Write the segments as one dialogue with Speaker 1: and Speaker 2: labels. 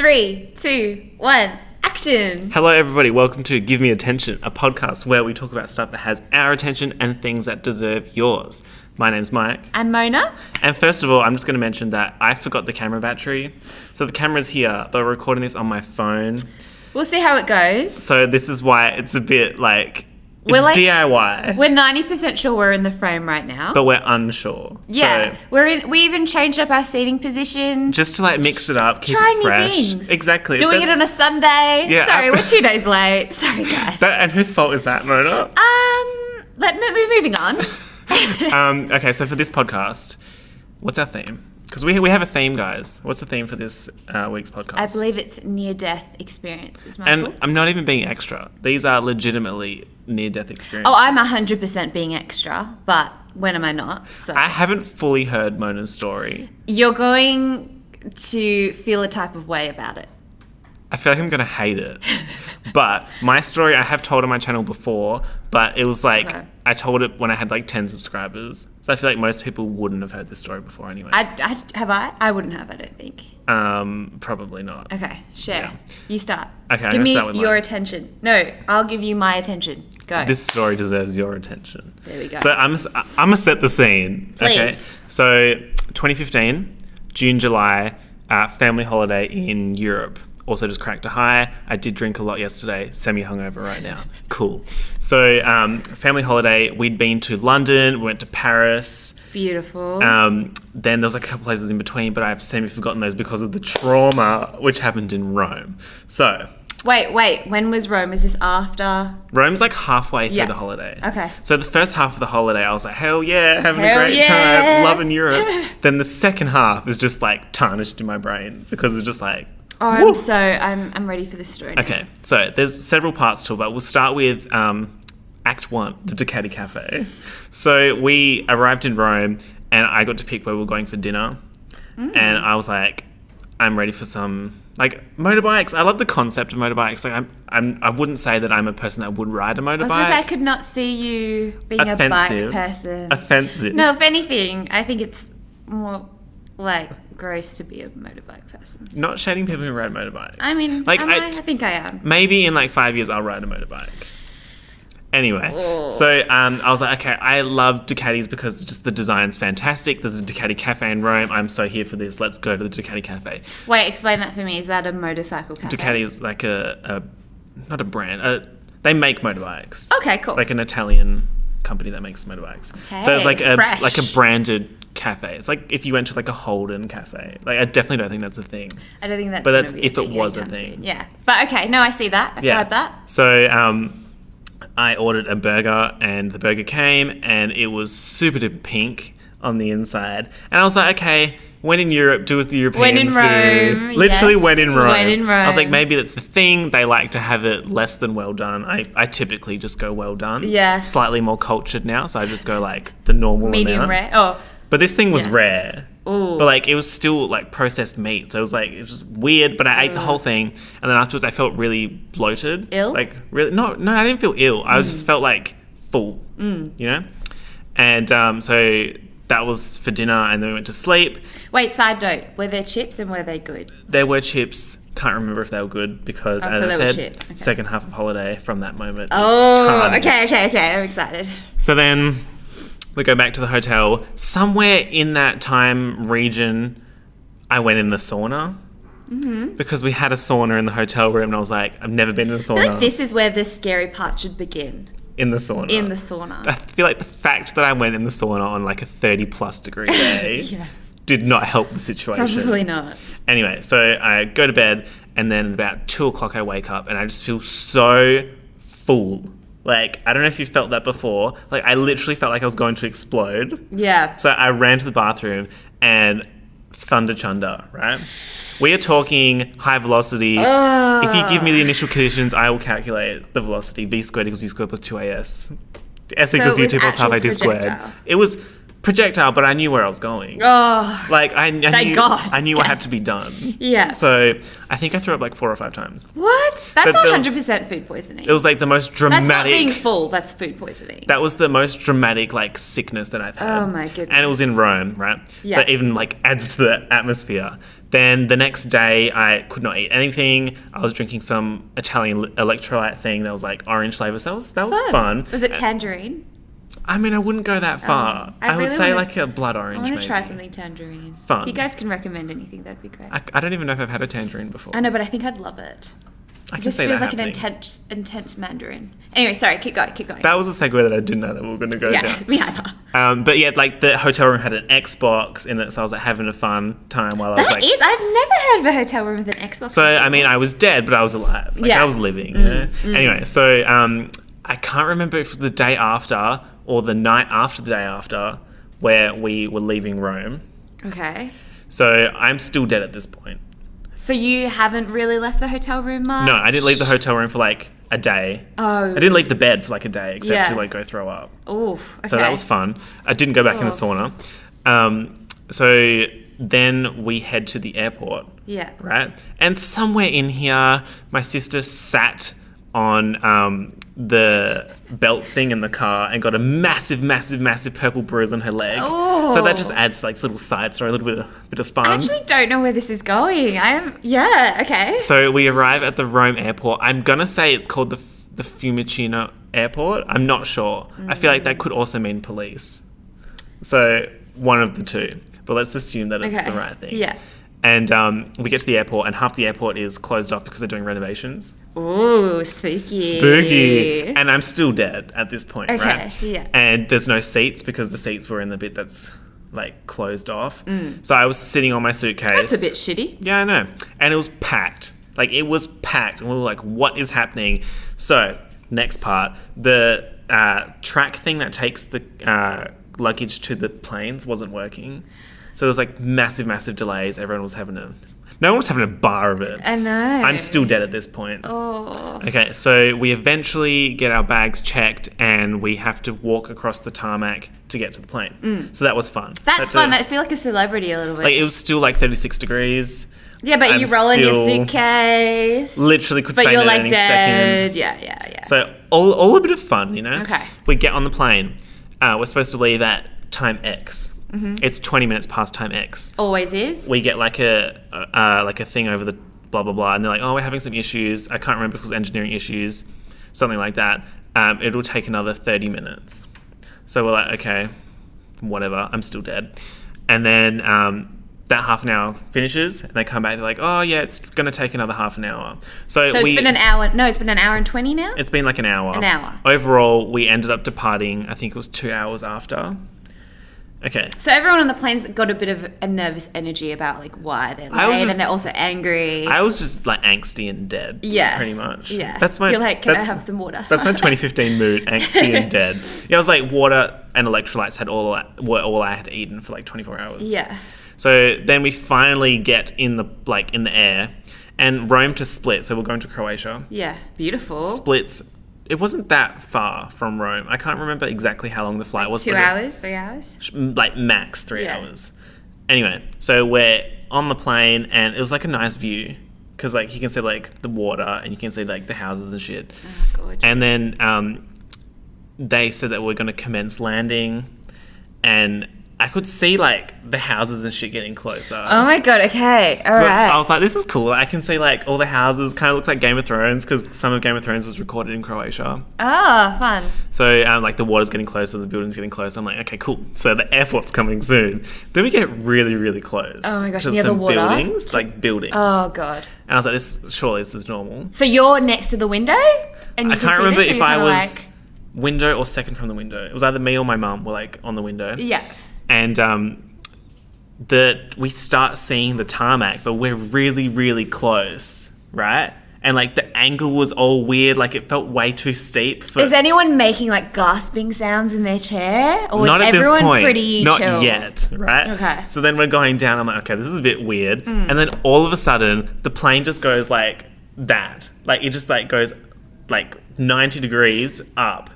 Speaker 1: 3, 2, 1, action.
Speaker 2: Hello everybody, welcome to Give Me Attention, a podcast where we talk about stuff that has our attention and things that deserve yours. My name's Mike.
Speaker 1: I'm Mona.
Speaker 2: And first of all, I'm just going to mention that I forgot the camera battery. So the camera's here, but we're recording this on my phone.
Speaker 1: We'll see how it goes.
Speaker 2: So this is why it's a bit it's DIY.
Speaker 1: We're 90% sure we're in the frame right now.
Speaker 2: But we're unsure.
Speaker 1: Yeah.
Speaker 2: So
Speaker 1: we even changed up our seating position.
Speaker 2: just to mix it up, keep
Speaker 1: Try
Speaker 2: it fresh.
Speaker 1: new things.
Speaker 2: Exactly.
Speaker 1: Doing it on a Sunday.
Speaker 2: Yeah,
Speaker 1: Sorry, we're 2 days late. Sorry, guys.
Speaker 2: And whose fault is that, Mona?
Speaker 1: We're moving on.
Speaker 2: Okay, so for this podcast, what's our theme? Because we have a theme, guys. What's the theme for this week's podcast?
Speaker 1: I believe it's near-death experiences,
Speaker 2: And
Speaker 1: Michael.
Speaker 2: I'm not even being extra. These are legitimately near-death experiences.
Speaker 1: Oh, I'm 100% being extra, but when am I not? So
Speaker 2: I haven't fully heard Mona's story.
Speaker 1: you're going to feel a type of way about it.
Speaker 2: I feel like I'm going to hate it. But my story, I have told on my channel before, but it was
Speaker 1: Okay.
Speaker 2: I told it when I had 10 subscribers. So I feel like most people wouldn't have heard this story before anyway.
Speaker 1: I wouldn't have, I don't think.
Speaker 2: Probably not.
Speaker 1: Okay, share.
Speaker 2: Yeah.
Speaker 1: You start.
Speaker 2: Okay, I'm
Speaker 1: Give
Speaker 2: gonna
Speaker 1: me
Speaker 2: start with
Speaker 1: your
Speaker 2: mine.
Speaker 1: attention. No, I'll give you my attention. Go.
Speaker 2: This story deserves your attention.
Speaker 1: There we go.
Speaker 2: So I'm gonna set the scene. Okay.
Speaker 1: Please.
Speaker 2: So 2015, June, July, family holiday in Europe. Also just cracked a high. I did drink a lot yesterday. Semi-hungover right now. Cool. So family holiday. We'd been to London. We went to Paris.
Speaker 1: Beautiful.
Speaker 2: Then there was a couple places in between, but I've semi-forgotten those because of the trauma which happened in Rome. So
Speaker 1: Wait. When was Rome? Is this after?
Speaker 2: Rome's halfway through
Speaker 1: Yeah.
Speaker 2: the holiday.
Speaker 1: Okay.
Speaker 2: So the first half of the holiday, I was like, hell yeah, having a
Speaker 1: Hell
Speaker 2: great
Speaker 1: yeah.
Speaker 2: time, loving Europe. Then the second half is just tarnished in my brain because it's just
Speaker 1: Oh,
Speaker 2: woo.
Speaker 1: I'm ready for this story. now.
Speaker 2: Okay, so there's several parts to it, but we'll start with Act 1, the Ducati Cafe. So we arrived in Rome and I got to pick where we were going for dinner. And I was like, I'm ready for some motorbikes. I love the concept of motorbikes. I wouldn't say that I'm a person that would ride a
Speaker 1: I was
Speaker 2: motorbike.
Speaker 1: gonna say I could not see you being
Speaker 2: Offensive.
Speaker 1: a bike person.
Speaker 2: Offensive.
Speaker 1: No, if anything, I think it's more gross to be a motorbike person.
Speaker 2: Not shading people who ride motorbikes.
Speaker 1: I mean, I think I am.
Speaker 2: Maybe in 5 years I'll ride a motorbike. Anyway,
Speaker 1: Oh.
Speaker 2: so I was like, okay, I love Ducatis because just the design's fantastic. There's a Ducati Cafe in Rome. I'm so here for this. Let's go to the Ducati Cafe.
Speaker 1: Wait, explain that for me. Is that a motorcycle cafe?
Speaker 2: Ducati is not a brand. They make motorbikes.
Speaker 1: Okay, cool.
Speaker 2: Like an Italian company that makes motorbikes. So it's
Speaker 1: fresh.
Speaker 2: a branded cafe. It's like if you went to a Holden cafe. I definitely don't think that's a thing.
Speaker 1: I don't think that's.
Speaker 2: But
Speaker 1: gonna
Speaker 2: that's
Speaker 1: be
Speaker 2: if it
Speaker 1: thing
Speaker 2: was a
Speaker 1: anytime
Speaker 2: thing.
Speaker 1: soon. Yeah, but okay. No, I see that. I've heard that.
Speaker 2: So I ordered a burger and the burger came and it was super duper pink on the inside. And I was like, okay, when in Europe, do as the Europeans
Speaker 1: When in Rome,
Speaker 2: do. Literally
Speaker 1: yes.
Speaker 2: when in Rome.
Speaker 1: When in
Speaker 2: I was like,
Speaker 1: Rome.
Speaker 2: maybe that's the thing. They like to have it less than well done. I typically just go well done.
Speaker 1: Yeah.
Speaker 2: Slightly more cultured now, so I just go the normal
Speaker 1: Medium
Speaker 2: amount.
Speaker 1: rare. Oh,
Speaker 2: But this thing was
Speaker 1: Yeah.
Speaker 2: rare.
Speaker 1: Ooh.
Speaker 2: But it was still processed meat. So it was just weird, but I ate the whole thing. And then afterwards I felt really bloated.
Speaker 1: Ill?
Speaker 2: Really, no, I didn't feel ill. I just felt full, you know? And so that was for dinner and then we went to sleep.
Speaker 1: wait. Side note: were there chips and were they good?
Speaker 2: There were chips. Can't remember if they were good because,
Speaker 1: Oh,
Speaker 2: as
Speaker 1: so
Speaker 2: I
Speaker 1: they were
Speaker 2: said,
Speaker 1: shit. Okay.
Speaker 2: second half of holiday from that moment.
Speaker 1: Oh,
Speaker 2: was
Speaker 1: okay. I'm excited.
Speaker 2: So then we go back to the hotel. Somewhere in that time region, I went in the sauna. Because we had a sauna in the hotel room and I was like, I've never been in a
Speaker 1: I feel like
Speaker 2: sauna.
Speaker 1: this is where the scary part should begin.
Speaker 2: In the sauna.
Speaker 1: In the sauna.
Speaker 2: I feel like the fact that I went in the sauna on a 30 plus degree day
Speaker 1: Yes.
Speaker 2: did not help the situation.
Speaker 1: Probably not.
Speaker 2: Anyway, so I go to bed and then about 2 o'clock I wake up and I just feel so full. I don't know if you felt that before. I literally felt like I was going to explode.
Speaker 1: Yeah.
Speaker 2: So I ran to the bathroom and thunder chunder, right? We are talking high velocity. If you give me the initial conditions, I will calculate the velocity. V squared equals U squared plus 2AS. S equals
Speaker 1: it
Speaker 2: U
Speaker 1: was
Speaker 2: 2 plus half
Speaker 1: actual
Speaker 2: AT squared.
Speaker 1: projectile.
Speaker 2: It was projectile, but I knew where I was going.
Speaker 1: Oh,
Speaker 2: I knew,
Speaker 1: God.
Speaker 2: I knew what
Speaker 1: Okay.
Speaker 2: had to be done.
Speaker 1: Yeah.
Speaker 2: So I think I threw up 4 or 5 times.
Speaker 1: what? That's
Speaker 2: But there was-
Speaker 1: 100% food poisoning.
Speaker 2: It was the most
Speaker 1: That's not
Speaker 2: dramatic.
Speaker 1: being full. That's food poisoning.
Speaker 2: That was the most dramatic sickness that I've had.
Speaker 1: Oh, my goodness.
Speaker 2: And it was in Rome, right?
Speaker 1: Yeah.
Speaker 2: So it even adds to the atmosphere. Then the next day, I could not eat anything. I was drinking some Italian electrolyte thing that was like orange flavor. So that was fun.
Speaker 1: Was it tangerine?
Speaker 2: I mean, I wouldn't go that far. I would
Speaker 1: really
Speaker 2: say
Speaker 1: wanna-
Speaker 2: like a blood orange.
Speaker 1: I want
Speaker 2: maybe.
Speaker 1: to try something tangerine.
Speaker 2: Fun.
Speaker 1: If you guys can recommend anything, that'd be great.
Speaker 2: I don't even know if I've had a tangerine before.
Speaker 1: I know, but I think I'd love it.
Speaker 2: I
Speaker 1: It
Speaker 2: can
Speaker 1: just
Speaker 2: see
Speaker 1: feels
Speaker 2: that
Speaker 1: like
Speaker 2: happening.
Speaker 1: an intense mandarin. Anyway, sorry, keep going.
Speaker 2: That was a segue that I didn't know that we were going to go
Speaker 1: Yeah,
Speaker 2: down.
Speaker 1: me either.
Speaker 2: But yeah, like the hotel room had an Xbox in it, so I was like having a fun time while I was like.
Speaker 1: I've never heard of a hotel room with an Xbox.
Speaker 2: So I mean, I was dead, but I was alive. Like
Speaker 1: Yeah.
Speaker 2: I was living. You know? Anyway, so I can't remember if it was the day after or the night after the day after where we were leaving Rome.
Speaker 1: Okay.
Speaker 2: So I'm still dead at this point.
Speaker 1: So you haven't really left the hotel room much?
Speaker 2: No, I didn't leave the hotel room for like a day.
Speaker 1: Oh.
Speaker 2: I didn't leave the bed for like a day, except to
Speaker 1: Yeah.
Speaker 2: like go throw up.
Speaker 1: Oof. Okay.
Speaker 2: So that was fun. I didn't go back in the sauna. So then we head to the airport.
Speaker 1: Yeah.
Speaker 2: Right? And somewhere in here, my sister sat on the belt thing in the car and got a massive, massive, massive purple bruise on her leg.
Speaker 1: Oh.
Speaker 2: So that just adds like little side story, a little bit of fun.
Speaker 1: I actually don't know where this is going. Okay.
Speaker 2: So we arrive at the Rome airport. I'm gonna say it's called the Fiumicino Airport. I'm not sure. I feel like that could also mean police. So one of the two. But let's assume that it's the right thing.
Speaker 1: Yeah.
Speaker 2: And we get to the airport, and half the airport is closed off because they're doing renovations.
Speaker 1: Ooh, spooky.
Speaker 2: Spooky. And I'm still dead at this point,
Speaker 1: Okay,
Speaker 2: right?
Speaker 1: yeah.
Speaker 2: And there's no seats because the seats were in the bit that's like closed off. So I was sitting on my suitcase.
Speaker 1: That's a bit shitty.
Speaker 2: Yeah, I know. And it was packed. Like, it was packed. And we were like, what is happening? So, next part. The track thing that takes the luggage to the planes wasn't working. So, there was, like, massive, massive delays. Everyone was having no one was having a bar of it.
Speaker 1: I know.
Speaker 2: I'm still dead at this point.
Speaker 1: Oh.
Speaker 2: Okay, so we eventually get our bags checked and we have to walk across the tarmac to get to the plane. So that was fun.
Speaker 1: That's fun. I feel like a celebrity a little bit.
Speaker 2: Like, it was still like 36 degrees.
Speaker 1: Yeah, but you roll in your suitcase.
Speaker 2: Literally could
Speaker 1: But
Speaker 2: faint
Speaker 1: you're
Speaker 2: at
Speaker 1: like
Speaker 2: any
Speaker 1: dead.
Speaker 2: second.
Speaker 1: Yeah.
Speaker 2: So all a bit of fun, you know?
Speaker 1: Okay.
Speaker 2: We get on the plane. We're supposed to leave at time X. It's 20 minutes past time X.
Speaker 1: Always is.
Speaker 2: We get like a thing over the blah, blah, blah. And they're like, oh, we're having some issues. I can't remember if it was engineering issues, something like that. It'll take another 30 minutes. So we're like, okay, whatever. I'm still dead. And then that half an hour finishes and they come back. They're like, oh, yeah, it's going to take another half an hour. So
Speaker 1: it's been an hour. No, it's been an hour and 20 now?
Speaker 2: It's been like an hour.
Speaker 1: An hour.
Speaker 2: Overall, we ended up departing, I think it was 2 hours after. Okay.
Speaker 1: So everyone on the plane's got a bit of a nervous energy about like why they're late and they're also angry.
Speaker 2: I was just like angsty and dead.
Speaker 1: Yeah.
Speaker 2: Pretty much.
Speaker 1: Yeah.
Speaker 2: That's my.
Speaker 1: You're like, can I have some water?
Speaker 2: That's my 2015 mood, angsty and dead. Yeah, I was like, water and electrolytes were all I had eaten for like 24 hours.
Speaker 1: Yeah.
Speaker 2: So then we finally get in the air, and Rome to Split. So we're going to Croatia.
Speaker 1: Yeah. Beautiful.
Speaker 2: Split's. It wasn't that far from Rome. I can't remember exactly how long the flight was.
Speaker 1: 2 hours, 3 hours?
Speaker 2: Like max 3
Speaker 1: Yeah.
Speaker 2: hours. Anyway, so we're on the plane and it was like a nice view because like you can see like the water and you can see like the houses and shit.
Speaker 1: Oh, gorgeous.
Speaker 2: And then they said that we're going to commence landing and I could see like the houses and shit getting closer.
Speaker 1: Oh my god, okay. All
Speaker 2: So
Speaker 1: right.
Speaker 2: I was like, this is cool. I can see like all the houses. Kind of looks like Game of Thrones because some of Game of Thrones was recorded in Croatia.
Speaker 1: Oh, fun.
Speaker 2: So like the water's getting closer, the building's getting closer. I'm like, okay, cool. So the airport's coming soon. Then we get really, really close.
Speaker 1: Oh my gosh,
Speaker 2: to
Speaker 1: near the
Speaker 2: some
Speaker 1: water?
Speaker 2: buildings, like buildings.
Speaker 1: Oh god.
Speaker 2: And I was like, surely this is normal.
Speaker 1: So you're next to the window? And you
Speaker 2: I can't
Speaker 1: see
Speaker 2: remember
Speaker 1: this, or
Speaker 2: if
Speaker 1: you're
Speaker 2: I
Speaker 1: kinda
Speaker 2: was window or second from the window. It was either me or my mum were like on the window.
Speaker 1: Yeah.
Speaker 2: And we start seeing the tarmac, but we're really, really close, right? And like the angle was all weird, like it felt way too steep.
Speaker 1: Is anyone making like gasping sounds in their chair? Or
Speaker 2: Not
Speaker 1: is
Speaker 2: at this
Speaker 1: everyone
Speaker 2: point.
Speaker 1: pretty
Speaker 2: Not
Speaker 1: chill?
Speaker 2: yet, right?
Speaker 1: Okay.
Speaker 2: So then we're going down. I'm like, okay, this is a bit weird. And then all of a sudden, the plane just goes like that. Like it just like goes like 90 degrees up,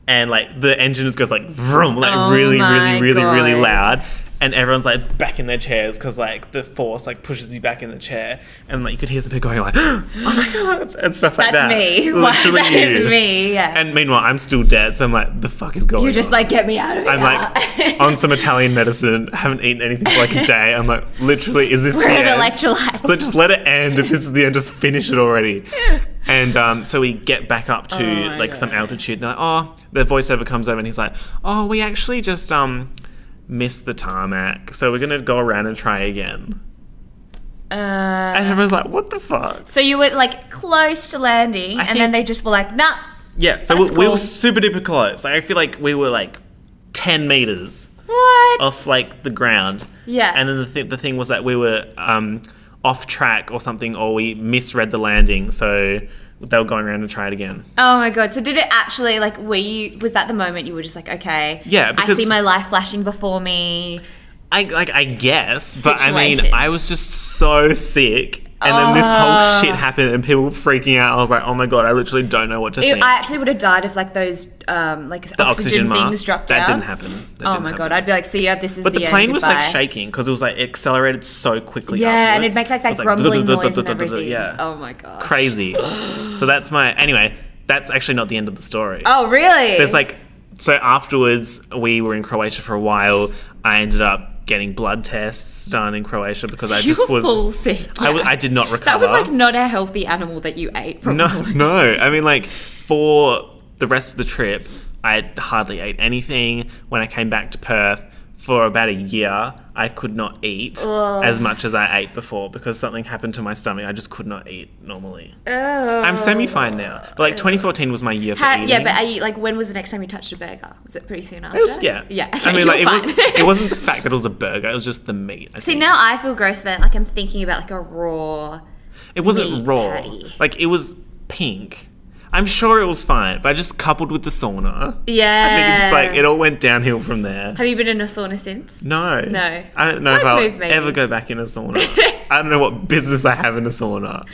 Speaker 2: and like the engine just goes like vroom, like
Speaker 1: Oh
Speaker 2: really,
Speaker 1: my
Speaker 2: really, really, really
Speaker 1: God.
Speaker 2: loud. and everyone's like back in their chairs because like the force like pushes you back in the chair, and like you could hear some people going like, oh my god, and stuff like that.
Speaker 1: That's me.
Speaker 2: Literally
Speaker 1: That
Speaker 2: you.
Speaker 1: is me. Yeah.
Speaker 2: And meanwhile, I'm still dead, so I'm like, the fuck is going on?
Speaker 1: You're just like, get me out of here.
Speaker 2: I'm like on some Italian medicine, haven't eaten anything for like a day. I'm like, literally, is this
Speaker 1: Where
Speaker 2: the
Speaker 1: are the
Speaker 2: end?
Speaker 1: electrolytes?
Speaker 2: So just let it end. If this is the end, just finish it already. And so we get back up to
Speaker 1: my
Speaker 2: like some
Speaker 1: God.
Speaker 2: altitude. And they're like, oh, the voiceover comes over and he's like, oh, we actually just missed the tarmac, so we're gonna go around and try again. And everyone's like, what the fuck?
Speaker 1: So you were like close to landing, and then they just were like, nah.
Speaker 2: Yeah, so
Speaker 1: That's
Speaker 2: we were
Speaker 1: cool.
Speaker 2: super duper close. Like I feel like we were like 10 meters
Speaker 1: What?
Speaker 2: off like the ground.
Speaker 1: Yeah.
Speaker 2: And then the thing was that we were off track or something, or we misread the landing, so they were going around and try it again.
Speaker 1: Oh my god! So did it actually like? Was that the moment you were just like, okay?
Speaker 2: Yeah, because-
Speaker 1: I see my life flashing before me.
Speaker 2: I guess, but I mean,
Speaker 1: Situation.
Speaker 2: I was just so sick, and then this whole shit happened, and people were freaking out. I was like, oh my god, I literally don't know what to think.
Speaker 1: I actually would have died if like those like
Speaker 2: The
Speaker 1: oxygen things
Speaker 2: mask,
Speaker 1: dropped
Speaker 2: that
Speaker 1: out.
Speaker 2: didn't happen. That
Speaker 1: Oh
Speaker 2: didn't
Speaker 1: my
Speaker 2: happen.
Speaker 1: god! I'd be like, see ya. This is
Speaker 2: But
Speaker 1: the
Speaker 2: the
Speaker 1: end.
Speaker 2: plane was like
Speaker 1: Goodbye.
Speaker 2: shaking because it was like accelerated so quickly.
Speaker 1: Yeah, and
Speaker 2: afterwards.
Speaker 1: it'd make like
Speaker 2: It
Speaker 1: that
Speaker 2: was
Speaker 1: grumbling noise and
Speaker 2: da-da-da-da-da-da-da,
Speaker 1: everything.
Speaker 2: Yeah,
Speaker 1: Oh my god.
Speaker 2: crazy. So that's anyway. That's actually not the end of the story.
Speaker 1: Oh really?
Speaker 2: There's like, so afterwards we were in Croatia for a while. I ended up getting blood tests done in Croatia because I just
Speaker 1: You were
Speaker 2: was.
Speaker 1: full sick.
Speaker 2: I did not
Speaker 1: That
Speaker 2: recover.
Speaker 1: was like not a healthy animal that you ate. Probably.
Speaker 2: No. I mean, like for the rest of the trip, I hardly ate anything. When I came back to Perth for about a year, I could not eat as much as I ate before because something happened to my stomach. I just could not eat normally.
Speaker 1: Oh.
Speaker 2: I'm semi-fine now. But like 2014 was my year for eating.
Speaker 1: Yeah, but are you, like, when was the next time you touched a burger? Was it pretty soon after?
Speaker 2: It was, yeah.
Speaker 1: Yeah. Okay,
Speaker 2: I mean, like
Speaker 1: you're fine.
Speaker 2: it wasn't the fact that it was a burger. It was just the meat. I
Speaker 1: See,
Speaker 2: think.
Speaker 1: now I feel gross then. Like, I'm thinking about like a raw.
Speaker 2: It wasn't
Speaker 1: meat
Speaker 2: raw.
Speaker 1: patty.
Speaker 2: Like it was pink. I'm sure it was fine, but just coupled with the sauna.
Speaker 1: Yeah.
Speaker 2: I think it just like it all went downhill from there.
Speaker 1: Have you been in a sauna since?
Speaker 2: No.
Speaker 1: No.
Speaker 2: I don't know if
Speaker 1: Nice
Speaker 2: I'll
Speaker 1: move, maybe.
Speaker 2: ever go back in a sauna. I don't know what business I have in a sauna.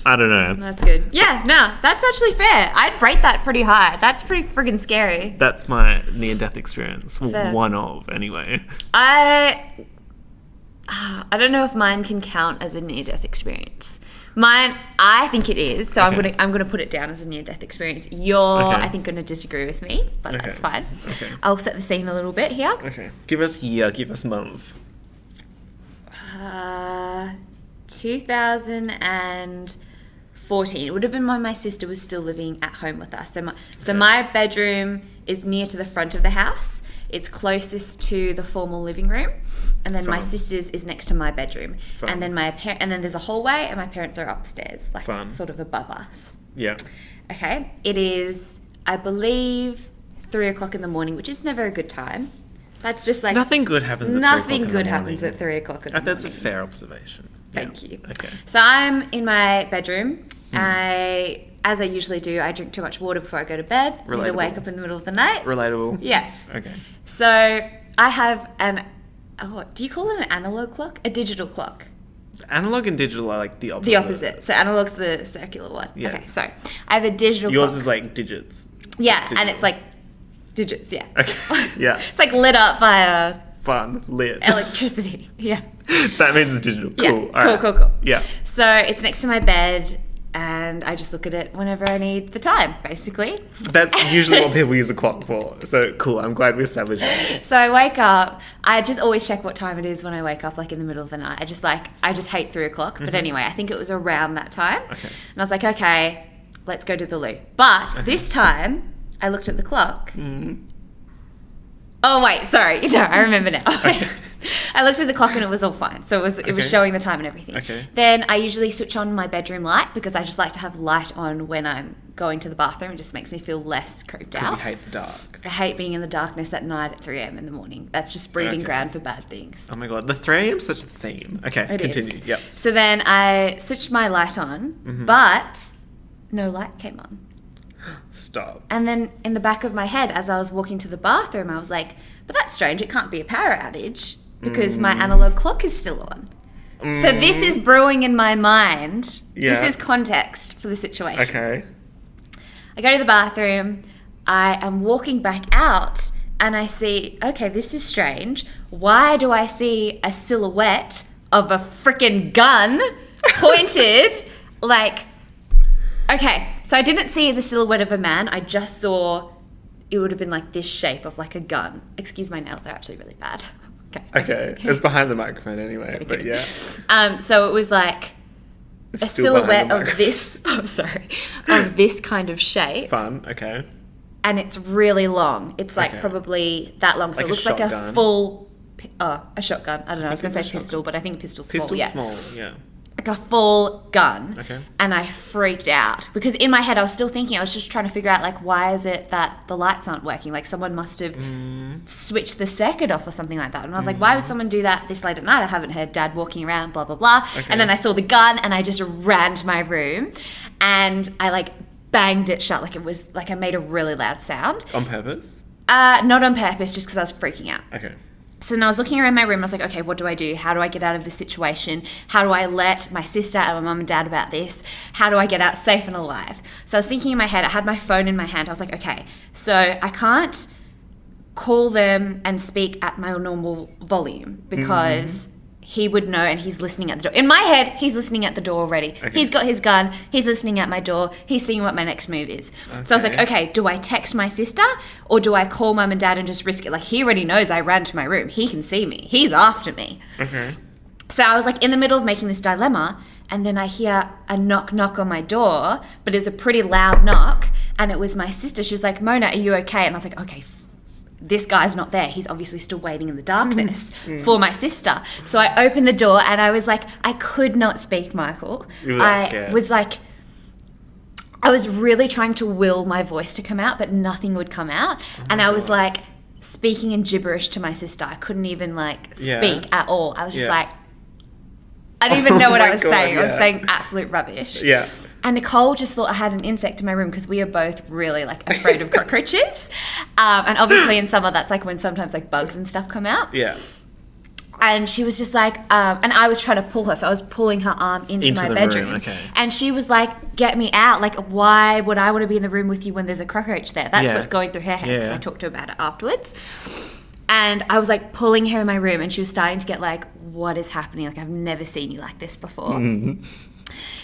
Speaker 2: I don't know.
Speaker 1: That's good. Yeah, no, that's actually fair. I'd rate that pretty high. That's pretty friggin' scary.
Speaker 2: That's my near-death experience.
Speaker 1: Fair.
Speaker 2: One of, anyway.
Speaker 1: I don't know if mine can count as a near-death experience. Mine, I think it is. So
Speaker 2: Okay.
Speaker 1: I'm gonna put it down as a near-death experience. You're,
Speaker 2: Okay.
Speaker 1: I think, gonna disagree with me, but
Speaker 2: Okay.
Speaker 1: that's fine.
Speaker 2: Okay.
Speaker 1: I'll set the scene a little bit here.
Speaker 2: Okay. Give us year, give us month.
Speaker 1: 2014. It would have been when my sister was still living at home with us. So my bedroom is near to the front of the house. It's closest to the formal living room, and then my
Speaker 2: Fun.
Speaker 1: sister's is next to my bedroom,
Speaker 2: Fun.
Speaker 1: and then and then there's a hallway, and my parents are upstairs, like
Speaker 2: Fun.
Speaker 1: sort of above us.
Speaker 2: Yeah.
Speaker 1: Okay, it is, I believe, 3:00 in the morning, which is never a good time. That's just like
Speaker 2: Nothing good happens at 3
Speaker 1: nothing
Speaker 2: o'clock in the
Speaker 1: good happens
Speaker 2: morning.
Speaker 1: at 3:00 in the
Speaker 2: That's a
Speaker 1: morning.
Speaker 2: fair observation. Yeah.
Speaker 1: Thank you.
Speaker 2: Okay.
Speaker 1: So I'm in my bedroom.
Speaker 2: Hmm.
Speaker 1: As I usually do, I drink too much water before I go to bed. I need to
Speaker 2: Relatable.
Speaker 1: wake up in the middle of the night.
Speaker 2: Relatable.
Speaker 1: Yes.
Speaker 2: Okay.
Speaker 1: So I have do you call it an analog clock? A digital clock.
Speaker 2: Analog and digital are like the opposite.
Speaker 1: The opposite. So analog's the circular one.
Speaker 2: Yeah.
Speaker 1: Okay, so I have a digital
Speaker 2: Yours
Speaker 1: clock.
Speaker 2: is like digits.
Speaker 1: Yeah,
Speaker 2: It's
Speaker 1: and
Speaker 2: digital.
Speaker 1: it's like digits, yeah.
Speaker 2: Okay. Yeah.
Speaker 1: It's like lit up by
Speaker 2: Fun. Lit.
Speaker 1: electricity. Yeah.
Speaker 2: That means it's digital. Cool.
Speaker 1: Yeah,
Speaker 2: All right.
Speaker 1: cool.
Speaker 2: Yeah.
Speaker 1: So it's next to my bed, and I just look at it whenever I need the time, basically.
Speaker 2: That's usually what people use a clock for. So cool. I'm glad we established that.
Speaker 1: So I wake up. I just always check what time it is when I wake up, like in the middle of the night. I just hate 3:00. But anyway, I think it was around that time.
Speaker 2: Okay.
Speaker 1: And I was like, okay, let's go to the loo. But this time, I looked at the clock. Oh wait, sorry. No, I remember now.
Speaker 2: Okay.
Speaker 1: I looked at the clock and it was all fine. So it was
Speaker 2: Okay.
Speaker 1: showing the time and everything.
Speaker 2: Okay.
Speaker 1: Then I usually switch on my bedroom light because I just like to have light on when I'm going to the bathroom. It just makes me feel less creeped
Speaker 2: Because you
Speaker 1: out.
Speaker 2: hate the dark.
Speaker 1: I hate being in the darkness at night at 3 a.m. in the morning. That's just breeding
Speaker 2: Okay.
Speaker 1: ground for bad things.
Speaker 2: Oh my god. The 3 a.m. is such a theme. Okay.
Speaker 1: It
Speaker 2: Continue.
Speaker 1: is.
Speaker 2: Yep.
Speaker 1: So then I switched my light on, but no light came on.
Speaker 2: Stop.
Speaker 1: And then in the back of my head, as I was walking to the bathroom, I was like, but that's strange. It can't be a power outage because my analog clock is still on. So this is brewing in my mind.
Speaker 2: Yeah.
Speaker 1: This is context for the situation.
Speaker 2: Okay.
Speaker 1: I go to the bathroom. I am walking back out, and I see, okay, this is strange. Why do I see a silhouette of a freaking gun pointed? Like, okay, so I didn't see the silhouette of a man. I just saw it would have been like this shape of like a gun. Excuse my nails, they're actually really bad.
Speaker 2: Okay. It's behind the microphone anyway, but yeah.
Speaker 1: So it was like
Speaker 2: It's
Speaker 1: a
Speaker 2: still behind
Speaker 1: silhouette
Speaker 2: the
Speaker 1: of
Speaker 2: microphone.
Speaker 1: this, of this kind of shape.
Speaker 2: Fun, okay.
Speaker 1: And it's really long. It's like
Speaker 2: Okay.
Speaker 1: probably that long. So
Speaker 2: Like
Speaker 1: it
Speaker 2: a
Speaker 1: looks like a
Speaker 2: shotgun?
Speaker 1: full, a shotgun. I don't know. I was going to
Speaker 2: it's
Speaker 1: say
Speaker 2: a
Speaker 1: pistol, but I think a pistol's small.
Speaker 2: Pistol's
Speaker 1: Yeah.
Speaker 2: small, yeah.
Speaker 1: Like a full gun.
Speaker 2: Okay.
Speaker 1: And I freaked out because in my head I was still thinking, I was just trying to figure out like, why is it that the lights aren't working? Like someone must have switched the circuit off or something like that. And I was like, why would someone do that this late at night? I haven't heard Dad walking around, blah, blah, blah.
Speaker 2: Okay.
Speaker 1: And then I saw the gun and I just ran to my room and I like banged it shut. Like it was like I made a really loud sound.
Speaker 2: On purpose?
Speaker 1: Not on purpose, just because I was freaking out.
Speaker 2: Okay.
Speaker 1: So then I was looking around my room. I was like, okay, what do I do? How do I get out of this situation? How do I let my sister and my mum and dad about this? How do I get out safe and alive? So I was thinking in my head, I had my phone in my hand. I was like, okay, so I can't call them and speak at my normal volume because he would know and he's listening at the door. In my head, he's listening at the door already.
Speaker 2: Okay.
Speaker 1: He's got his gun. He's listening at my door. He's seeing what my next move is. So I was like, okay, do I text my sister or do I call mum and dad and just risk it? Like, he already knows I ran to my room. He can see me. He's after me.
Speaker 2: Okay.
Speaker 1: So I was like in the middle of making this dilemma and then I hear a knock on my door, but it's a pretty loud knock and it was my sister. She was like, Mona, are you okay? And I was like, okay, this guy's not there. He's obviously still waiting in the darkness for my sister. So I opened the door and I was like, I could not speak, Michael.
Speaker 2: You were that scared.
Speaker 1: I was really trying to will my voice to come out, but nothing would come out. And I was like speaking in gibberish to my sister. I couldn't even like speak at all. I was just like, I don't even know what I was saying. I was saying absolute rubbish.
Speaker 2: Yeah.
Speaker 1: And Nicole just thought I had an insect in my room because we are both really like afraid of cockroaches. And obviously in summer, that's like when sometimes like bugs and stuff come out.
Speaker 2: Yeah.
Speaker 1: And she was just like, and I was trying to pull her. So I was pulling her arm into my
Speaker 2: the
Speaker 1: bedroom.
Speaker 2: room, okay.
Speaker 1: And she was like, get me out. Like, why would I want to be in the room with you when there's a cockroach there? That's
Speaker 2: Yeah.
Speaker 1: what's going through her head because
Speaker 2: Yeah.
Speaker 1: I talked to her about it afterwards. And I was like pulling her in my room and she was starting to get like, what is happening? Like, I've never seen you like this before.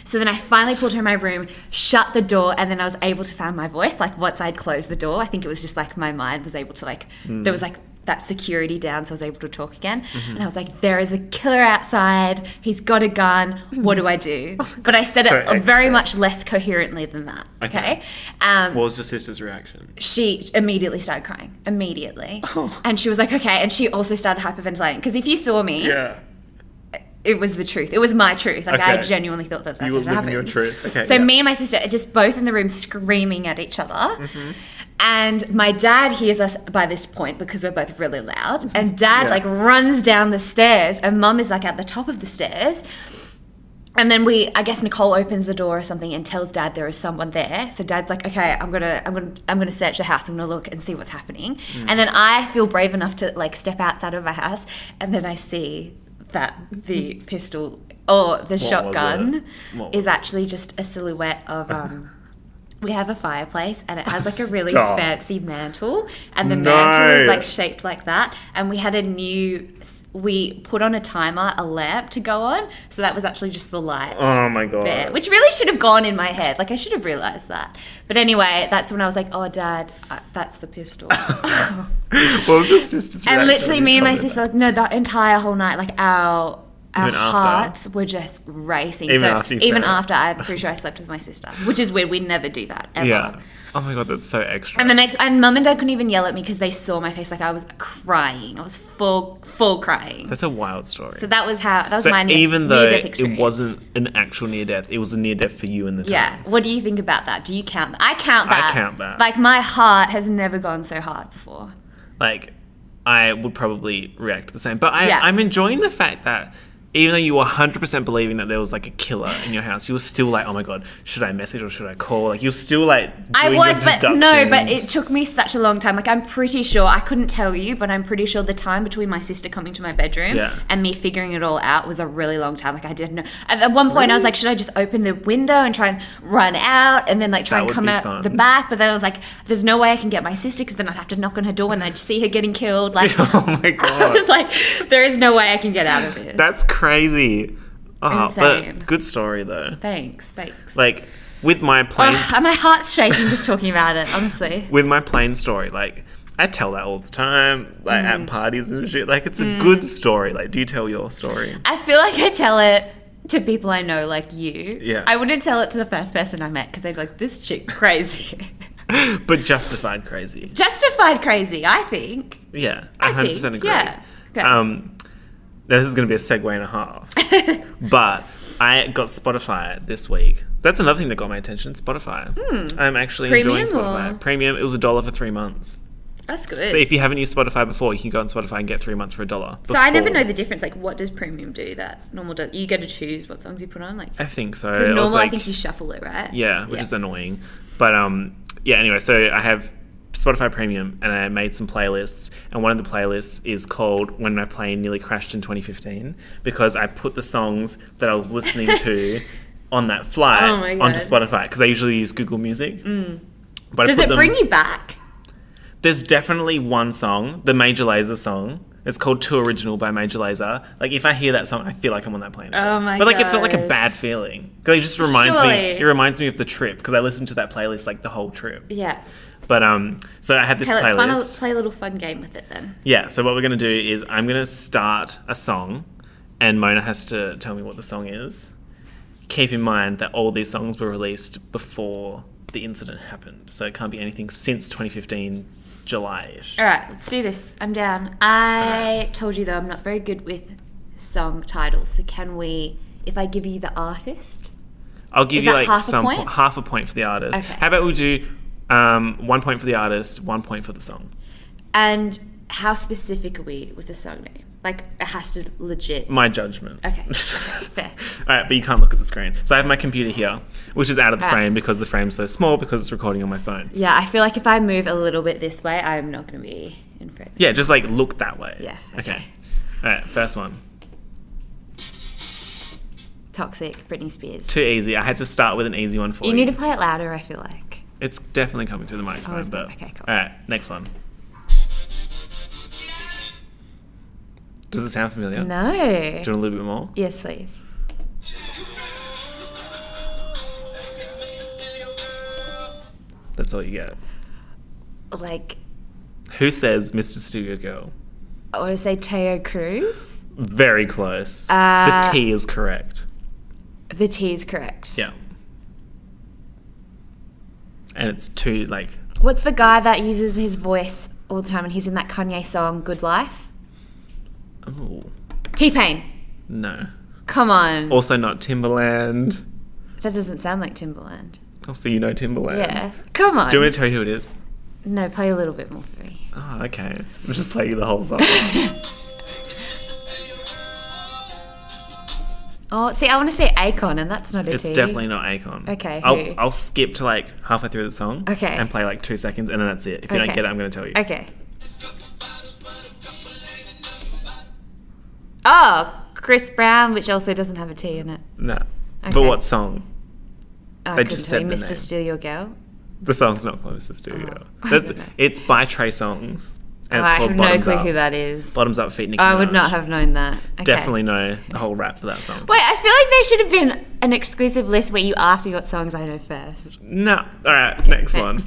Speaker 1: So then I finally pulled her in my room, shut the door, and then I was able to find my voice. Like once I'd closed the door, I think it was just like my mind was able to like, there was like that security down, so I was able to talk again. And I was like, there is a killer outside. He's got a gun. What do I do? But I said
Speaker 2: So
Speaker 1: it very
Speaker 2: extra.
Speaker 1: much less coherently than that. Okay.
Speaker 2: What was your sister's reaction?
Speaker 1: She immediately started crying. Immediately.
Speaker 2: Oh.
Speaker 1: And she was like, okay. And she also started hyperventilating. Because if you saw me,
Speaker 2: Yeah.
Speaker 1: it was the truth. It was my truth. Like, I
Speaker 2: Okay.
Speaker 1: genuinely thought that
Speaker 2: You were
Speaker 1: had
Speaker 2: living
Speaker 1: happened.
Speaker 2: your truth. Okay.
Speaker 1: So
Speaker 2: yeah.
Speaker 1: me and my sister are just both in the room screaming at each other. And my dad hears us by this point because we're both really loud. And dad
Speaker 2: Yeah.
Speaker 1: like runs down the stairs and mum is like at the top of the stairs. And then I guess Nicole opens the door or something and tells dad there is someone there. So dad's like, okay, I'm gonna search the house. I'm gonna look and see what's happening. And then I feel brave enough to like step outside of my house. And then I see that the pistol or the shotgun
Speaker 2: What
Speaker 1: is
Speaker 2: was
Speaker 1: actually just a silhouette of we have a fireplace and it has like a really
Speaker 2: Stop.
Speaker 1: fancy mantle and the
Speaker 2: No.
Speaker 1: mantle is like shaped like that and we put on a lamp to go on, so that was actually just the light
Speaker 2: Oh my god.
Speaker 1: there, which really should have gone in my head. Like I should have realized that. But anyway, that's when I was like, oh Dad, that's the pistol.
Speaker 2: What was your sister's reaction?
Speaker 1: And literally
Speaker 2: when
Speaker 1: me
Speaker 2: you
Speaker 1: and my
Speaker 2: told her
Speaker 1: sister, no, the entire whole night, like our
Speaker 2: Even after?
Speaker 1: hearts were just racing.
Speaker 2: Even
Speaker 1: So
Speaker 2: after you
Speaker 1: even
Speaker 2: fell?
Speaker 1: after, I'm pretty sure I slept with my sister, which is weird. We never do that
Speaker 2: that?
Speaker 1: ever.
Speaker 2: Yeah. Oh my god, that's so extra.
Speaker 1: And mum and dad couldn't even yell at me because they saw my face. Like I was crying. I was full crying.
Speaker 2: That's a wild story.
Speaker 1: So that was
Speaker 2: So
Speaker 1: my
Speaker 2: even though
Speaker 1: near-death
Speaker 2: it
Speaker 1: experience.
Speaker 2: wasn't an actual near death, it was a near death for you in the time.
Speaker 1: Yeah. What do you think about that? Do you count that? I count that.
Speaker 2: I count that.
Speaker 1: Like my heart has never gone so hard before.
Speaker 2: Like, I would probably react the same. But
Speaker 1: Yeah.
Speaker 2: I'm enjoying the fact that even though you were 100% believing that there was like a killer in your house, you were still like, oh my God, should I message or should I call? Like you're still like doing
Speaker 1: I was,
Speaker 2: your
Speaker 1: but no,
Speaker 2: deductions.
Speaker 1: but it took me such a long time. Like I'm pretty sure, I couldn't tell you, but I'm pretty sure the time between my sister coming to my bedroom and me figuring it all out was a really long time. Like I didn't know. At one point I was like, should I just open the window and try and run out and then like try and come out the back? But then I was like, there's no way I can get my sister because then I'd have to knock on her door and I'd see her getting killed. Like,
Speaker 2: oh my God.
Speaker 1: I was like, there is no way I can get out of this.
Speaker 2: That's crazy. Oh,
Speaker 1: Insane.
Speaker 2: But good story though.
Speaker 1: Thanks.
Speaker 2: Like with my plane,
Speaker 1: my heart's shaking just talking about it. Honestly,
Speaker 2: with my plane story, like I tell that all the time, like at parties and shit. Like it's a good story. Like, do you tell your story?
Speaker 1: I feel like I tell it to people I know, like you.
Speaker 2: Yeah.
Speaker 1: I wouldn't tell it to the first person I met because they'd be like, "This chick crazy."
Speaker 2: But justified crazy.
Speaker 1: Justified crazy, I think.
Speaker 2: Yeah, I 100% agree.
Speaker 1: Yeah. Okay.
Speaker 2: This is going to be a segue and a half. But I got Spotify this week. That's another thing that got my attention, Spotify. I'm actually enjoying Spotify. Premium, it was $1 for 3 months.
Speaker 1: That's good.
Speaker 2: So if you haven't used Spotify before, you can go on Spotify and get 3 months for $1.
Speaker 1: So I never know the difference. Like, what does premium do that normal does? You get to choose what songs you put on? Like,
Speaker 2: I think so.
Speaker 1: Because normal,
Speaker 2: like,
Speaker 1: I think you shuffle it, right?
Speaker 2: Yeah, which is annoying. But yeah, anyway, so I have Spotify Premium and I made some playlists, and one of the playlists is called When My Plane Nearly Crashed in 2015 because I put the songs that I was listening to on that flight onto Spotify because I usually use Google Music. But
Speaker 1: does it bring you back?
Speaker 2: There's definitely one song, the Major Lazer song. It's called Too Original by Major Lazer. Like, if I hear that song, I feel like I'm on that plane.
Speaker 1: Oh my god!
Speaker 2: But like, it's not like a bad feeling because it just reminds me. It reminds me of the trip because I listened to that playlist like the whole trip.
Speaker 1: Yeah.
Speaker 2: But so I had this playlist.
Speaker 1: Let's play a little fun game with it then.
Speaker 2: Yeah. So what we're gonna do is I'm gonna start a song, and Mona has to tell me what the song is. Keep in mind that all these songs were released before the incident happened, so it can't be anything since 2015 July-ish.
Speaker 1: All right, let's do this. I'm down. I told you though I'm not very good with song titles, so can we? If I give you the artist,
Speaker 2: I'll give you like half a point for the artist.
Speaker 1: Okay.
Speaker 2: How about we do 1 point for the artist, 1 point for the song.
Speaker 1: And how specific are we with the song name? Like, it has to legit...
Speaker 2: My judgment.
Speaker 1: Okay, fair.
Speaker 2: All right, but you can't look at the screen. So I have my computer here, which is out of the frame because the frame's so small because it's recording on my phone.
Speaker 1: Yeah, I feel like if I move a little bit this way, I'm not going to be in frame.
Speaker 2: Yeah, just like look that way.
Speaker 1: Yeah.
Speaker 2: Okay. All right, first one.
Speaker 1: Toxic, Britney Spears.
Speaker 2: Too easy. I had to start with an easy one for you.
Speaker 1: You need to play it louder, I feel like.
Speaker 2: It's definitely coming through the microphone, but...
Speaker 1: Okay, cool.
Speaker 2: All right, next one. Does it sound familiar?
Speaker 1: No.
Speaker 2: Do you want a little bit more?
Speaker 1: Yes, please.
Speaker 2: That's all you get.
Speaker 1: Like...
Speaker 2: Who says Mr. Studio Girl?
Speaker 1: I want to say Teo Cruz.
Speaker 2: Very close. The T is correct.
Speaker 1: The T is correct.
Speaker 2: Yeah. And it's too, like...
Speaker 1: What's the guy that uses his voice all the time and he's in that Kanye song, Good Life?
Speaker 2: Oh.
Speaker 1: T-Pain.
Speaker 2: No.
Speaker 1: Come on.
Speaker 2: Also not Timbaland.
Speaker 1: That doesn't sound like Timbaland.
Speaker 2: Oh, so you know Timbaland.
Speaker 1: Yeah. Come on.
Speaker 2: Do you want me to tell you who it is?
Speaker 1: No, play a little bit more for me.
Speaker 2: Oh, okay. I'll just play you the whole song.
Speaker 1: Oh, see, I want to say Akon, and that's not a
Speaker 2: It's
Speaker 1: T.
Speaker 2: definitely not Akon.
Speaker 1: Okay, who?
Speaker 2: I'll skip to like halfway through the song.
Speaker 1: Okay.
Speaker 2: And play like 2 seconds, and then that's it. If you don't get it, I'm going to tell you.
Speaker 1: Okay. Oh, Chris Brown, which also doesn't have a T in it.
Speaker 2: No.
Speaker 1: Okay.
Speaker 2: But what song?
Speaker 1: Oh,
Speaker 2: They
Speaker 1: I
Speaker 2: just
Speaker 1: couldn't tell
Speaker 2: said
Speaker 1: you.
Speaker 2: the
Speaker 1: Mr.
Speaker 2: name.
Speaker 1: Steal Your Girl.
Speaker 2: The song's not called Mr. Studio.
Speaker 1: I don't know.
Speaker 2: It's by Trey Songs. And it's
Speaker 1: I
Speaker 2: called
Speaker 1: have no
Speaker 2: Bottoms
Speaker 1: clue
Speaker 2: Up.
Speaker 1: who that is.
Speaker 2: Bottoms Up feat. Nicki
Speaker 1: I would
Speaker 2: Minaj.
Speaker 1: not have known that. Okay.
Speaker 2: Definitely know the whole rap for that song.
Speaker 1: Wait, I feel like there should have been an exclusive list where you ask me what songs I know first.
Speaker 2: No. All right, next
Speaker 1: okay.
Speaker 2: one.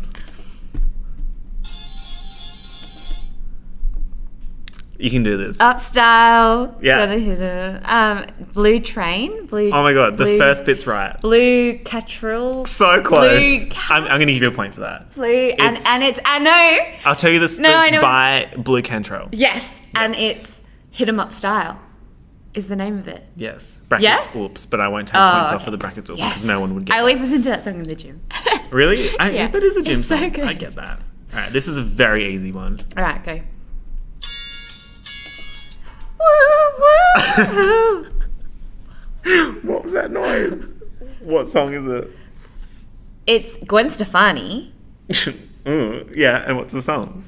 Speaker 2: You can do this.
Speaker 1: Upstyle.
Speaker 2: Yeah.
Speaker 1: Blue Train. Blue.
Speaker 2: Oh my god, the first bit's right.
Speaker 1: Blue Catrol.
Speaker 2: So close.
Speaker 1: Blue
Speaker 2: I'm going to give you a point for that.
Speaker 1: Blue and it's I know.
Speaker 2: I'll tell you this.
Speaker 1: No, I
Speaker 2: it's
Speaker 1: know
Speaker 2: by Blue Cantrell.
Speaker 1: Yes, and it's Hit 'Em Up Style is the name of it.
Speaker 2: Yes. Brackets oops, but I won't take points off for the brackets oops because no one would get
Speaker 1: I always listen to that song in the gym.
Speaker 2: Really?
Speaker 1: Yeah.
Speaker 2: That is a gym
Speaker 1: It's
Speaker 2: song.
Speaker 1: so good.
Speaker 2: I get that. All right, this is a very easy one.
Speaker 1: All right, go. Woo, woo, woo.
Speaker 2: What was that noise? What song is it?
Speaker 1: It's Gwen Stefani.
Speaker 2: Yeah, and what's the song?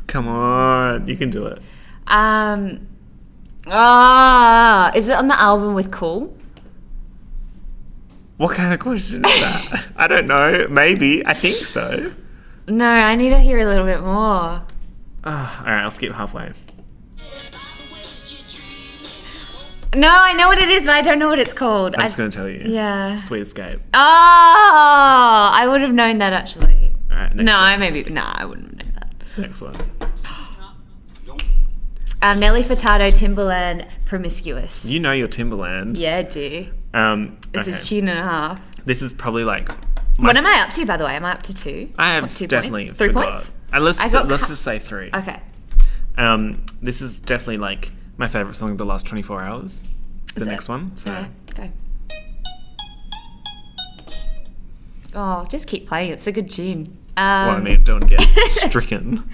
Speaker 2: Come on, you can do it.
Speaker 1: Is it on the album with Cool?
Speaker 2: What kind of question is that? I don't know. Maybe. I think so.
Speaker 1: No, I need to hear a little bit more.
Speaker 2: Alright, I'll skip halfway.
Speaker 1: No, I know what it is, but I don't know what it's called.
Speaker 2: I'm just going to tell you.
Speaker 1: Yeah.
Speaker 2: Sweet Escape.
Speaker 1: Oh, I would have known that actually.
Speaker 2: Alright, next one.
Speaker 1: I wouldn't have known that.
Speaker 2: Next one.
Speaker 1: Nelly Furtado, Timberland, Promiscuous.
Speaker 2: You know your Timberland.
Speaker 1: Yeah, I do.
Speaker 2: Okay.
Speaker 1: It's a tune and a half.
Speaker 2: This is probably like...
Speaker 1: What am I up to, by the way? Am I up to 2?
Speaker 2: I have
Speaker 1: Or 2
Speaker 2: definitely
Speaker 1: points? 3
Speaker 2: forgot.
Speaker 1: points?
Speaker 2: Let's just say 3.
Speaker 1: Okay.
Speaker 2: This is definitely like my favourite song of the last 24 hours. The next one. So.
Speaker 1: Okay. Oh, just keep playing. It's a good tune.
Speaker 2: Well, I mean, don't get stricken.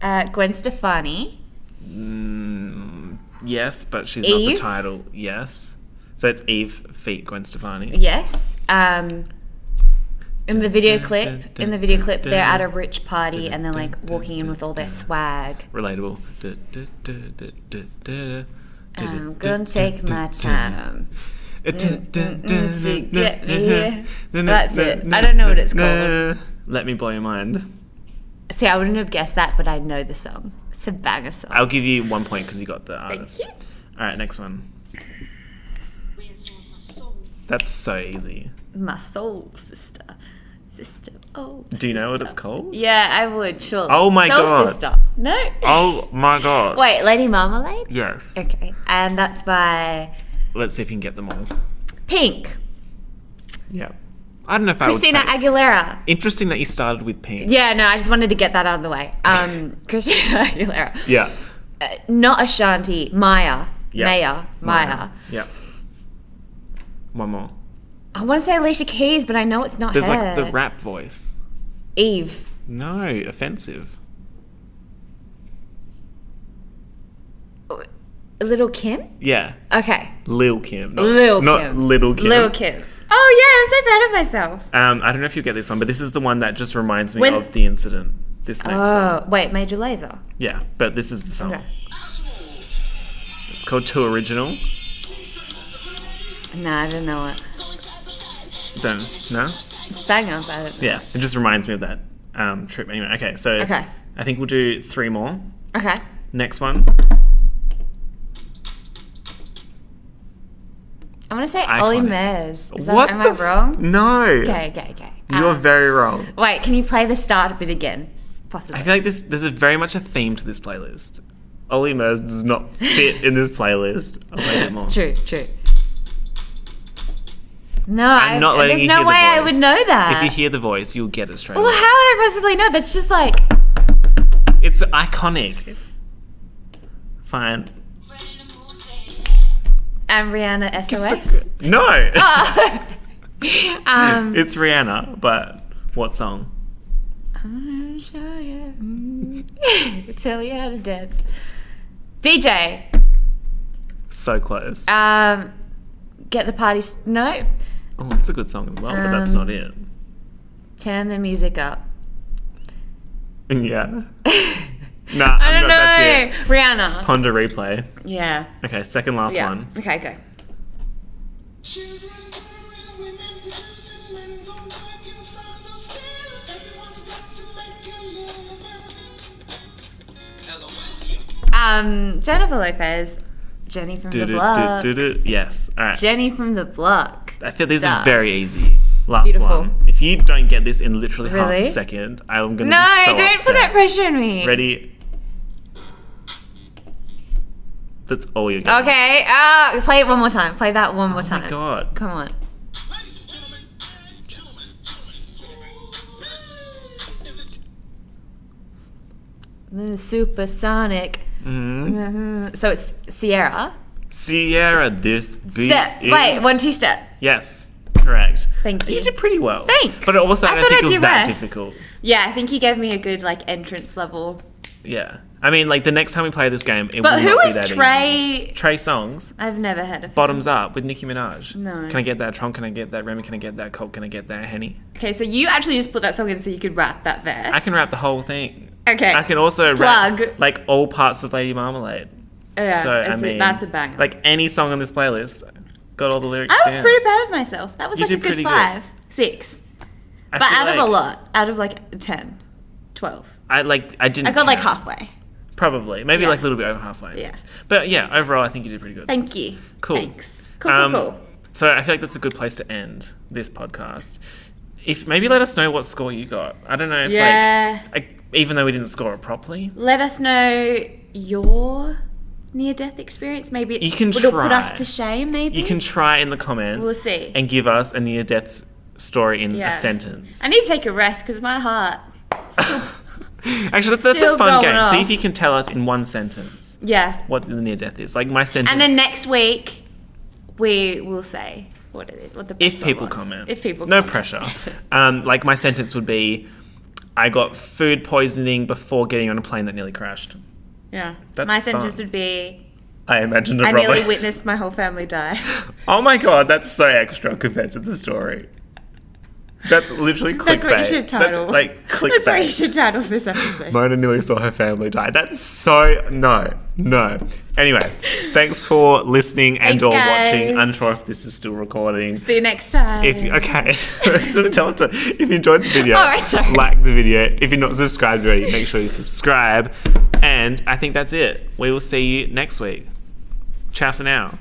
Speaker 1: Gwen Stefani.
Speaker 2: Yes, but she's
Speaker 1: Eve?
Speaker 2: not the title. Yes. So it's Eve feat Gwen Stefani.
Speaker 1: Yes. In the video clip, they're at a rich party and they're like walking in with all their swag.
Speaker 2: Relatable.
Speaker 1: I'm gonna take my time to get me here. That's it. I don't know what it's called.
Speaker 2: Let Me Blow Your Mind.
Speaker 1: See, I wouldn't have guessed that, but I know the song. It's a banger song.
Speaker 2: I'll give you 1 point because you got the artist.
Speaker 1: Thank you.
Speaker 2: All right, next one. That's so easy.
Speaker 1: My soul sister. Oh.
Speaker 2: Do you know what
Speaker 1: sister.
Speaker 2: it's called?
Speaker 1: Yeah, I would, surely.
Speaker 2: Oh my
Speaker 1: Soul
Speaker 2: God.
Speaker 1: Sister. No.
Speaker 2: Oh my God.
Speaker 1: Wait, Lady Marmalade?
Speaker 2: Yes.
Speaker 1: Okay. And that's by
Speaker 2: Let's see if you can get them all.
Speaker 1: Pink.
Speaker 2: Yeah. I don't know if
Speaker 1: Christina
Speaker 2: I would say.
Speaker 1: Aguilera.
Speaker 2: Interesting that you started with Pink.
Speaker 1: Yeah, no, I just wanted to get that out of the way. Christina Aguilera.
Speaker 2: Yeah.
Speaker 1: Not Ashanti. Maya.
Speaker 2: Yeah.
Speaker 1: Maya.
Speaker 2: Yeah. One more.
Speaker 1: I want to say Alicia Keys, but I know it's not
Speaker 2: There's
Speaker 1: her.
Speaker 2: like the rap voice.
Speaker 1: Eve.
Speaker 2: No, offensive.
Speaker 1: Little Kim?
Speaker 2: Yeah.
Speaker 1: Okay.
Speaker 2: Lil Kim. Not
Speaker 1: Lil Kim.
Speaker 2: Little Kim.
Speaker 1: Lil Kim. Oh, yeah, I'm so proud of myself.
Speaker 2: I don't know if you'll get this one, but this is the one that just reminds me
Speaker 1: When-
Speaker 2: of the incident. This next song.
Speaker 1: Oh, wait, Major Lazer.
Speaker 2: Yeah, but this is the song.
Speaker 1: Okay.
Speaker 2: It's called Too Original.
Speaker 1: Nah, I don't know it.
Speaker 2: Don't no?
Speaker 1: It's banger, but I don't know.
Speaker 2: Yeah, it just reminds me of that trip. Anyway, okay, so
Speaker 1: Okay.
Speaker 2: I think we'll do 3 more.
Speaker 1: Okay.
Speaker 2: Next one.
Speaker 1: I want to say
Speaker 2: Iconic.
Speaker 1: Ollie Mers. Is that,
Speaker 2: What
Speaker 1: am
Speaker 2: the
Speaker 1: I wrong?
Speaker 2: No.
Speaker 1: Okay.
Speaker 2: You're very wrong.
Speaker 1: Wait, can you play the start bit again? Possibly.
Speaker 2: I feel like there's a very much a theme to this playlist. Ollie Mers does not fit in this playlist. I'll play it more.
Speaker 1: True. No,
Speaker 2: I'm not letting
Speaker 1: there's
Speaker 2: you
Speaker 1: no
Speaker 2: hear the
Speaker 1: way I
Speaker 2: voice.
Speaker 1: would know that.
Speaker 2: If you hear the voice, you'll get it straight
Speaker 1: Well,
Speaker 2: away.
Speaker 1: how would I possibly know? That's just like...
Speaker 2: It's iconic. Fine.
Speaker 1: Rihanna SOS?
Speaker 2: No.
Speaker 1: Oh.
Speaker 2: It's Rihanna, but what song?
Speaker 1: I'm gonna show you. Tell you how to dance. DJ.
Speaker 2: So close.
Speaker 1: Get the party... No.
Speaker 2: Oh, it's a good song as well, but that's not it.
Speaker 1: Turn the music up.
Speaker 2: Yeah.
Speaker 1: I
Speaker 2: Nah,
Speaker 1: don't know.
Speaker 2: that's it.
Speaker 1: Rihanna.
Speaker 2: Ponder replay.
Speaker 1: Yeah.
Speaker 2: Okay, second last one.
Speaker 1: Okay, go. Jennifer Lopez. Jenny from the block.
Speaker 2: Yes. All right.
Speaker 1: Jenny from the block.
Speaker 2: I feel these
Speaker 1: Duh.
Speaker 2: are very easy. Last
Speaker 1: Beautiful.
Speaker 2: one. If you don't get this in literally half
Speaker 1: Really?
Speaker 2: a second, I'm gonna
Speaker 1: No,
Speaker 2: be so
Speaker 1: don't
Speaker 2: upset.
Speaker 1: put that pressure on me.
Speaker 2: Ready? That's all you're getting.
Speaker 1: Okay. Play it one more time. Play that one more time.
Speaker 2: Oh my god.
Speaker 1: Come on. The supersonic.
Speaker 2: Mm-hmm.
Speaker 1: So it's Sierra.
Speaker 2: Sierra, this beat
Speaker 1: Step.
Speaker 2: is...
Speaker 1: Wait, 1 2 step.
Speaker 2: Yes, correct.
Speaker 1: Thank you.
Speaker 2: You did pretty well.
Speaker 1: Thanks.
Speaker 2: But also, I
Speaker 1: I
Speaker 2: don't
Speaker 1: thought
Speaker 2: think
Speaker 1: I'd
Speaker 2: it was
Speaker 1: do
Speaker 2: that
Speaker 1: worse.
Speaker 2: difficult.
Speaker 1: Yeah, I think you gave me a good like entrance level.
Speaker 2: Yeah. I mean, like, the next time we play this game, it
Speaker 1: But
Speaker 2: will
Speaker 1: who
Speaker 2: not be
Speaker 1: is
Speaker 2: that
Speaker 1: Trey?
Speaker 2: easy. Trey Songs.
Speaker 1: I've never heard of him.
Speaker 2: Bottoms Up with Nicki Minaj.
Speaker 1: No.
Speaker 2: Can I get that Tron? Can I get that Remy? Can I get that Coke? Can I get that Henny?
Speaker 1: Okay, so you actually just put that song in so you could rap that verse.
Speaker 2: I can rap the whole thing.
Speaker 1: Okay.
Speaker 2: I can also
Speaker 1: Plug.
Speaker 2: rap, like, all parts of Lady Marmalade.
Speaker 1: Yeah,
Speaker 2: So, I mean,
Speaker 1: that's a banger.
Speaker 2: like, any song on this playlist, got all the lyrics
Speaker 1: I was
Speaker 2: down.
Speaker 1: pretty proud of myself. That was
Speaker 2: You
Speaker 1: like a
Speaker 2: did
Speaker 1: good
Speaker 2: pretty good.
Speaker 1: 5, 6.
Speaker 2: I
Speaker 1: But
Speaker 2: feel
Speaker 1: out of
Speaker 2: like
Speaker 1: a lot, out of like 10, 12.
Speaker 2: I didn't.
Speaker 1: I got like
Speaker 2: count.
Speaker 1: halfway.
Speaker 2: Probably, maybe
Speaker 1: Yeah.
Speaker 2: like a little bit over halfway.
Speaker 1: Yeah.
Speaker 2: But yeah, overall, I think you did pretty good.
Speaker 1: Thank you.
Speaker 2: Cool.
Speaker 1: Thanks. Cool.
Speaker 2: So I feel like that's a good place to end this podcast. If maybe let us know what score you got. I don't know if like even though we didn't score it properly.
Speaker 1: Let us know your near-death experience. Maybe
Speaker 2: You can
Speaker 1: it'll put
Speaker 2: try.
Speaker 1: us to shame. Maybe
Speaker 2: You can try in the comments.
Speaker 1: We'll see.
Speaker 2: And give us a near-death story in
Speaker 1: Yeah.
Speaker 2: a sentence.
Speaker 1: I need to take a rest because my heart.
Speaker 2: Actually, that's a
Speaker 1: Still
Speaker 2: fun
Speaker 1: going
Speaker 2: game. See
Speaker 1: off.
Speaker 2: if you can tell us in one sentence
Speaker 1: Yeah.
Speaker 2: what the near-death is. Like my sentence.
Speaker 1: And then next week we will say what it is. What the best
Speaker 2: if
Speaker 1: one
Speaker 2: people
Speaker 1: was.
Speaker 2: comment.
Speaker 1: If people
Speaker 2: no
Speaker 1: comment.
Speaker 2: pressure. Like my sentence would be, I got food poisoning before getting on a plane that nearly crashed.
Speaker 1: Yeah.
Speaker 2: That's
Speaker 1: my sentence
Speaker 2: fun.
Speaker 1: would be.
Speaker 2: I imagined it
Speaker 1: I
Speaker 2: probably.
Speaker 1: nearly witnessed my whole family die.
Speaker 2: Oh my god, that's so extra compared to the story. That's literally clickbait.
Speaker 1: That's what you should title.
Speaker 2: That's like clickbait.
Speaker 1: That's what you should title this episode.
Speaker 2: Mona nearly saw her family die. That's so no. Anyway, thanks for listening and
Speaker 1: Thanks,
Speaker 2: or
Speaker 1: guys.
Speaker 2: watching. Unsure if this is still recording.
Speaker 1: See you next time.
Speaker 2: Okay, so tell them if you enjoyed the video,
Speaker 1: All right, sorry.
Speaker 2: like the video. If you're not subscribed already, make sure you subscribe. And I think that's it. We will see you next week. Ciao for now.